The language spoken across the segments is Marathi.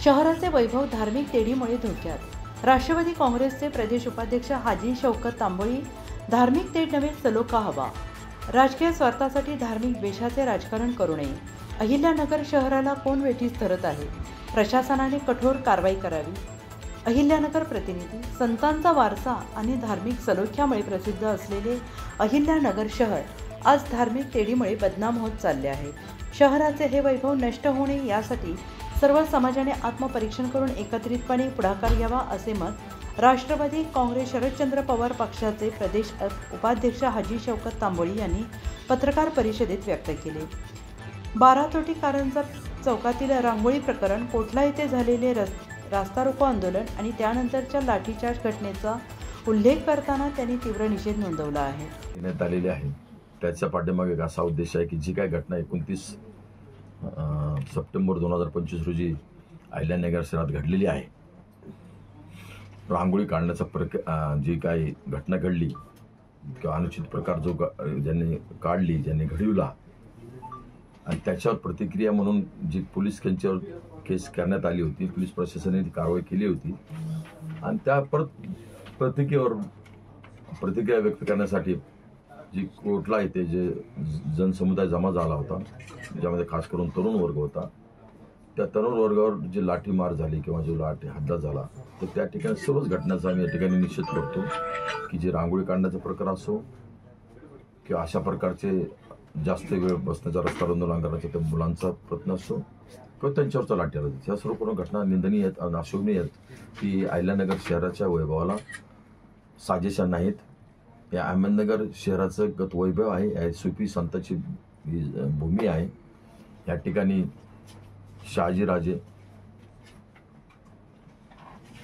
शहराचे वैभव धार्मिक तेढीमुळे धोक्यात। राष्ट्रवादी काँग्रेसचे प्रदेश उपाध्यक्ष हाजी शौकत तांबोळी, धार्मिक तेढ नव्हे सलोखा हवा। राजकीय स्वार्थासाठी धार्मिक द्वेषाचे राजकारण करू नये। अहिल्यानगर शहराला कोण वेठीस धरत आहे? प्रशासनाने कठोर कारवाई करावी। अहिल्यानगर प्रतिनिधी। संतांचा वारसा आणि धार्मिक सलोख्यामुळे प्रसिद्ध असलेले अहिल्यानगर शहर आज धार्मिक तेढीमुळे बदनाम होत चालले आहे। शहराचे हे वैभव नष्ट होणे यासाठी सर्व समाजाने आत्मपरीक्षण करून एकत्रितपणे पुढाकार घ्यावा, असे मत राष्ट्रवादी काँग्रेस शरदचंद्र पवार पक्षाचे प्रदेश उपाध्यक्ष हाजी शौकत तांबोळी यांनी पत्रकार परिषदेत व्यक्त केले। 12 तोटी कारंजा चौकातील रांगोळी प्रकरण, कोटला येथे झालेले रास्ता रोको आंदोलन आणि त्यानंतरच्या लाठीचार्ज घटनेचा उल्लेख करताना त्यांनी तीव्र निषेध नोंदवला आहे। देण्यात आलेले आहे त्याच्या पाठीमागे एक असा उद्देश आहे की जी काय घटना 29 सप्टेंबर 2025 रोजी अहिल्यानगर शहरात घडलेली आहे, रांगोळी काढण्याचा जी काही घटना घडली किंवा अनुचित प्रकार जो ज्यांनी काढली, ज्यांनी घडविला आणि त्याच्यावर प्रतिक्रिया म्हणून जी पोलीस यांच्यावर केस करण्यात आली होती, पोलीस प्रशासनाने ती कारवाई केली होती आणि त्या प्रतिक्रिया व्यक्त करण्यासाठी जी कोटला येथे जे जनसमुदाय जमा झाला होता, ज्यामध्ये खास करून तरुण वर्ग होता, त्या तरुण वर्गावर जी लाठीमार झाली किंवा जो हल्ला झाला, तर त्या ठिकाणी सर्वच घटनांचा आम्ही या ठिकाणी निषेध करतो की जे रांगोळी काढण्याचा प्रकार असो किंवा अशा प्रकारचे जास्त वेळ बसण्याचा रस्ता रोको करण्याचा त्या मुलांचा प्रयत्न असो किंवा त्यांच्यावरचा लाठीचार्ज, ह्या सर्व पूर्ण घटना निंदनीय आहेत आणि अशोभनीय आहेत की अहिल्यानगर शहराच्या वैभवाला साजेशा नाहीत। या अहमदनगर शहराचं गत वैभव आहे, सुफी संतांची भूमी आहे। या ठिकाणी शहाजीराजे,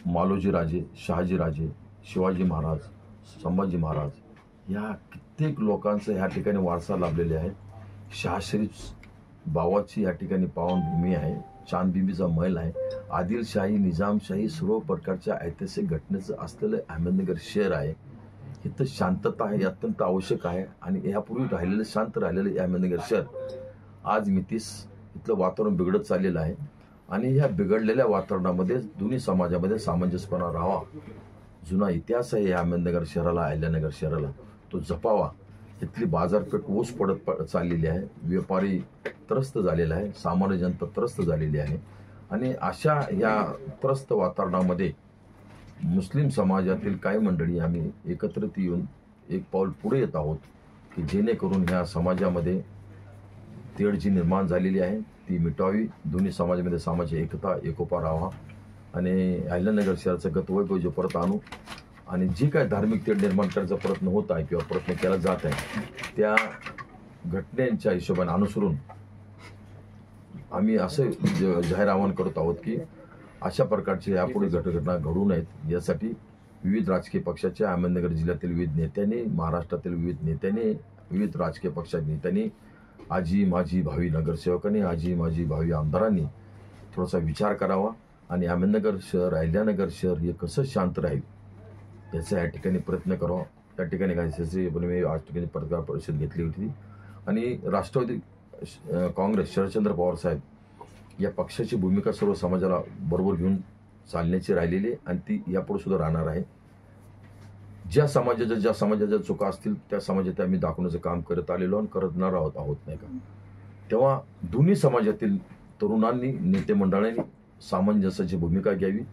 मालोजीराजे, शहाजीराजे, शिवाजी महाराज, संभाजी महाराज या कित्येक लोकांचं ह्या ठिकाणी वारसा लाभलेले आहे। शहाशरीफ बावाची या ठिकाणी पावनभूमी आहे, चांदबिबीचा महल आहे, आदिलशाही, निजामशाही सर्व प्रकारच्या ऐतिहासिक घटनेचं असलेलं अहमदनगर शहर आहे। इथं शांतता आहे, अत्यंत आवश्यक आहे आणि यापूर्वी राहिलेलं शांत राहिलेलं अहमदनगर शहर आज मितीस इथलं वातावरण बिघडत चाललेलं आहे आणि ह्या बिघडलेल्या वातावरणामध्ये दोन्ही समाजामध्ये सामंजस्यपणा राहावा। जुना इतिहास आहे या अहमदनगर शहराला, अहिल्यानगर शहराला, तो जपावा। इथली बाजारपेठ ओस पडत चाललेली आहे, व्यापारी त्रस्त झालेला आहे, सामान्य जनता त्रस्त झालेली आहे आणि अशा या त्रस्त वातावरणामध्ये मुस्लिम समाजातील काही मंडळी आम्ही एकत्रित येऊन एक पाऊल पुढे येत आहोत की जेणेकरून ह्या समाजामध्ये तेढ जी निर्माण झालेली आहे ती मिटवावी, दोन्ही समाजामध्ये सामाजिक एकता एकोपा राहावा आणि अहिल्यानगर शहराचं गतवैभव जे परत आणू आणि जी काय धार्मिक तेढ निर्माण करायचा प्रयत्न होत आहे किंवा प्रयत्न केला जात आहे त्या घटनेच्या हिशोबाने अनुसरून आम्ही असे जाहीर आवाहन करत आहोत की अशा प्रकारचे यापुढे घटना घडू नयेत यासाठी विविध राजकीय पक्षाच्या अहमदनगर जिल्ह्यातील विविध नेत्यांनी, महाराष्ट्रातील विविध नेत्यांनी, विविध राजकीय पक्षाच्या नेत्यांनी, आजी माजी भावी नगरसेवकांनी, आजी माजी भावी आमदारांनी थोडासा विचार करावा आणि अहमदनगर शहर, अहिल्यानगर शहर हे कसं शांत राहील याचा या ठिकाणी प्रयत्न करावा। त्या ठिकाणी काय मी आज ठिकाणी पत्रकार परिषद घेतली होती आणि राष्ट्रवादी काँग्रेस शरदचंद्र पवार साहेब या पक्षाची भूमिका सर्व समाजाला बरोबर घेऊन चालण्याची राहिलेली आणि ती यापुढे सुद्धा राहणार आहे। ज्या समाजाच्या चुका असतील त्या समाजात आम्ही दाखवण्याचं काम करत आलेलो आणि करणार आहोत नाही का। तेव्हा दोन्ही समाजातील तरुणांनी, नेते मंडळांनी सामंजस्याची भूमिका घ्यावी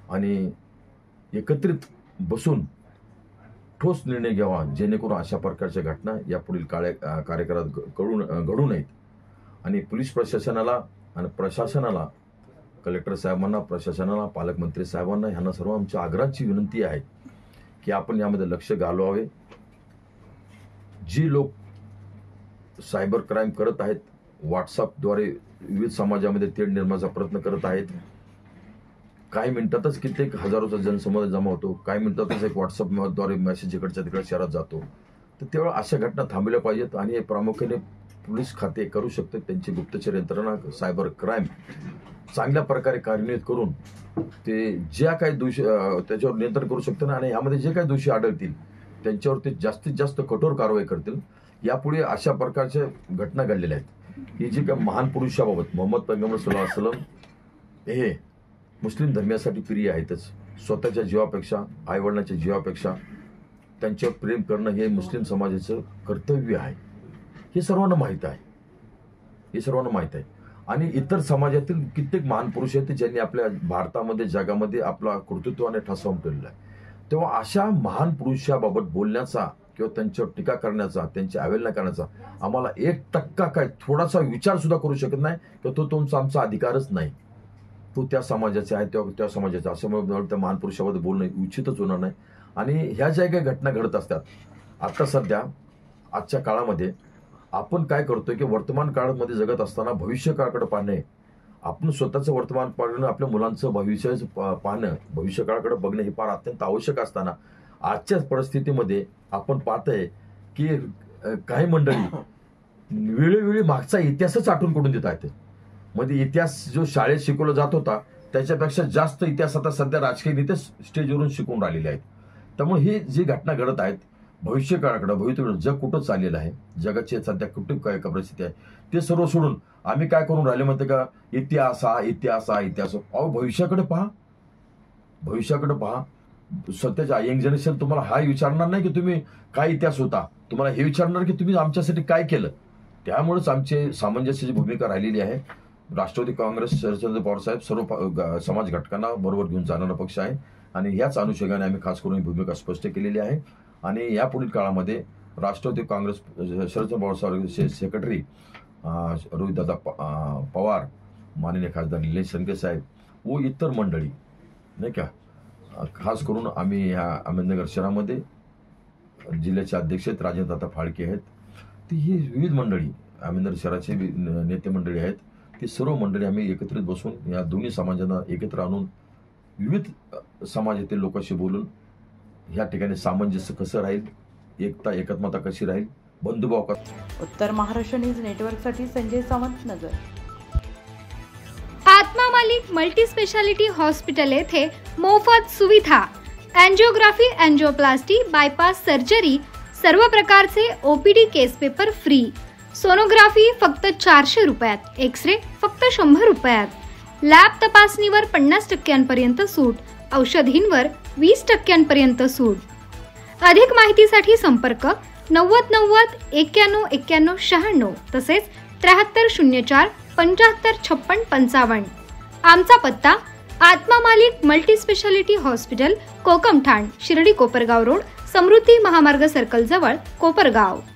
आणि एकत्रित बसून ठोस निर्णय घ्यावा जेणेकरून अशा प्रकारच्या घटना यापुढील कार्यकाळात घडू नयेत आणि पोलीस प्रशासनाला आणि प्रशासनाला, कलेक्टर साहेबांना, प्रशासनाला, पालकमंत्री साहेबांना ह्यांना सर्व आमच्या आग्रहाची विनंती आहे की आपण यामध्ये लक्ष घालवावे। जी लोक सायबर क्राईम करत आहेत, व्हॉट्सअपद्वारे विविध समाजामध्ये तेढ निर्माणाचा प्रयत्न करत आहेत, काही मिनिटातच कित्येक हजारोचा जनसमुदाय जमा होतो, काही मिनिटातच एक व्हॉट्सअपद्वारे मेसेज इकडच्या तिकडे शहरात जातो, तर तेव्हा अशा घटना थांबल्या पाहिजेत आणि हे प्रामुख्याने पोलीस खाते करू शकते। त्यांची गुप्तचर यंत्रणा सायबर क्राईम चांगल्या प्रकारे कार्यान्वित करून ते ज्या काही दोषी त्याच्यावर नियंत्रण करू शकते आणि यामध्ये जे काही दोषी आढळतील त्यांच्यावर ते जास्तीत जास्त कठोर कारवाई करतील। यापुढे अशा प्रकारच्या घटना घडलेल्या आहेत की जी काही महान पुरुषाबाबत मोहम्मद पैगंबर सल्लल्लाहु अलैहि वसल्लम हे मुस्लिम धर्मियासाठी प्रिय आहेतच. स्वतःच्या जीवापेक्षा, आईवडिलांच्या जीवापेक्षा त्यांच्यावर प्रेम करणं हे मुस्लिम समाजाचं कर्तव्य आहे. हे सर्वांना माहीत आहे. आणि इतर समाजातील कित्येक महान पुरुष आहेत ज्यांनी आपल्या भारतामध्ये, जगामध्ये आपला कर्तृत्वाने ठसा उमटवलेला आहे. तेव्हा अशा महान पुरुषाबाबत बोलण्याचा किंवा त्यांच्यावर टीका करण्याचा, त्यांची अवहेलना करण्याचा आम्हाला 1% काय थोडासा विचार सुद्धा करू शकत नाही, किंवा तो तुमचा आमचा अधिकारच नाही. तो त्या समाजाचे आहे, त्या समाजाचा, असं मला त्या महान पुरुषाबद्दल बोलणं उचितच होणार नाही. आणि ह्या ज्या काही घटना घडत असतात आता सध्या, आजच्या काळामध्ये आपण काय करतोय की वर्तमान काळामध्ये जगत असताना भविष्य काळाकडे पाहणे, आपण स्वतःचं वर्तमान पाहणं, आपल्या मुलांचं भविष्याचं पाहणं, भविष्य काळाकडे बघणं हे फार अत्यंत आवश्यक असताना आजच्या परिस्थितीमध्ये आपण पाहतोय की काही मंडळी वेळोवेळी मागचा इतिहासच आठवण करून देत आहेत. मध्ये इतिहास जो शाळेत शिकवला जात होता त्याच्यापेक्षा जास्त इतिहास आता सध्या राजकीय नेते स्टेजवरून शिकवून राहिलेले आहेत. त्यामुळे ही जी घटना घडत आहेत, भविष्य काळाकडे, भविष्याकडे जग कुठं चाललेलं आहे, जगाची सध्या कुठे काय परिस्थिती आहे, ते सर्व सोडून आम्ही काय करून राहिले म्हणते का, इतिहास. अहो भविष्याकडे पहा. सध्याच्या यंग जनरेशन तुम्हाला हा विचारणार नाही की तुम्ही काय इतिहास होता, तुम्हाला हे विचारणार की तुम्ही आमच्यासाठी काय केलं. त्यामुळेच आमची सामंजस्याची भूमिका राहिलेली आहे. राष्ट्रवादी काँग्रेस शरदचंद्र पवार साहेब सर्व समाज घटकांना बरोबर घेऊन जाणारा पक्ष आहे. आणि याच अनुषंगाने आम्ही खास करून ही भूमिका स्पष्ट केलेली आहे. आणि यापुढील काळामध्ये राष्ट्रवादी काँग्रेस शरदचंद्र पवार साहेब सेक्रेटरी रोहितदादा पवार, माननीय खासदार निलेश लंके साहेब व इतर मंडळी नाही का, खास करून आम्ही ह्या अहमदनगर शहरामध्ये जिल्ह्याचे अध्यक्ष आहेत, राजेंद्रदादा फाळके आहेत. ती ही विविध मंडळी, अहमदनगर शहराचे नेते मंडळी आहेत, ती सर्व मंडळी आम्ही एकत्रित बसून या दोन्ही समाजांना एकत्र आणून विविध समाजातील लोकांशी बोलून ह्या ठिकाणी सामंजस्य कसं राहील, एकता एकात्मता कशी राहील, बंधुभाव कसा. उत्तर महाराष्ट्र न्यूज नेटवर्कसाठी संजय सावंत, नगर. आत्मा मालिक मल्टी स्पेशालिटी हॉस्पिटल येथे मोफत सुविधा, अँजिओग्राफी, अँजिओप्लास्टी, बायपास सर्जरी, सर्व प्रकारचे OPD केस पेपर फ्री, सोनोग्राफी फक्त 400 रुपयात, एक्सरे फक्त 100 रुपयात, लॅब तपासणीवर 50% सूट, औषधींवर 20% सूट. अधिक माहितीसाठी संपर्क 90 90 91 91 96 तसेच 7304 75 56 55. आमचा पत्ता Atma Malik multi speciality hospital, Kokamthan, Shirdi Kopargaon road, Samruddhi Mahamarg circle जवळ, कोपरगाव.